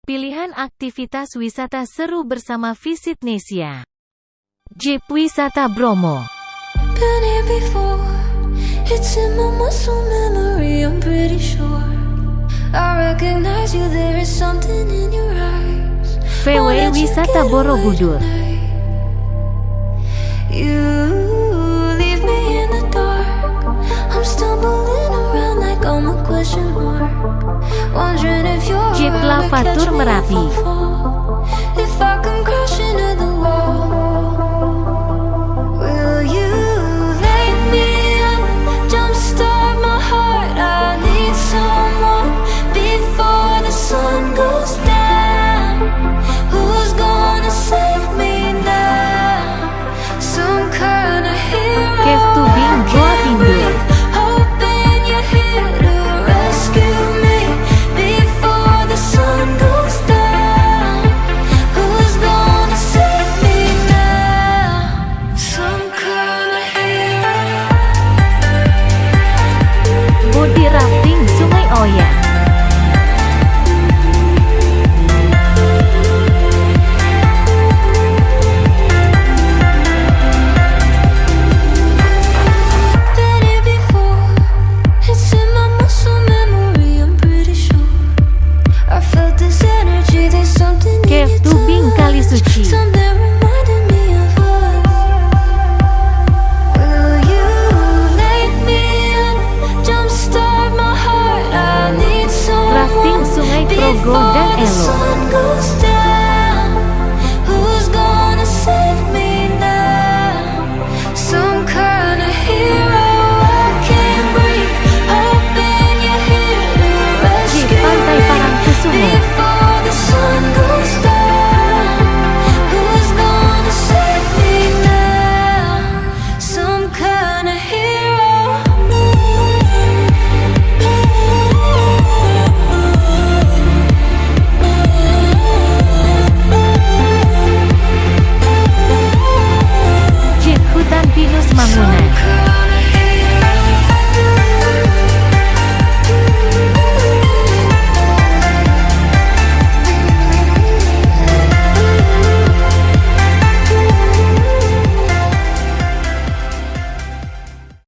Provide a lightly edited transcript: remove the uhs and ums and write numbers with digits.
Pilihan aktivitas wisata seru bersama Visitnesia. Jeep Wisata Bromo. Been here before. It's in my muscle memory, I'm pretty sure. I recognize you, there is something in your eyes. VW Wisata Borobudur. You leave me in the dark. I'm stumbling around like I'm a question mark. Wondering if you're Jeep Tour Merapi. If I come crashing to the wall, will you lay me up, jumpstart my heart? I need someone before the sun goes down. Who's gonna save me now? Some kind of hero. Cave Tubing Goa Pindul. Hoping you're here to rescue me before the sun goes down. Who's gonna save me now? Some kind of hero. Bodi Rafting Sungai Oya. Been here before. It's in my muscle memory, I'm pretty sure. I felt this energy, there's something in Cave your Tubing touch. Kali Suci. Something reminding me of us. Will you lay me up, jumpstart my heart? I need someone Rafting Sungai Progo dan before the Elo. sun goes down.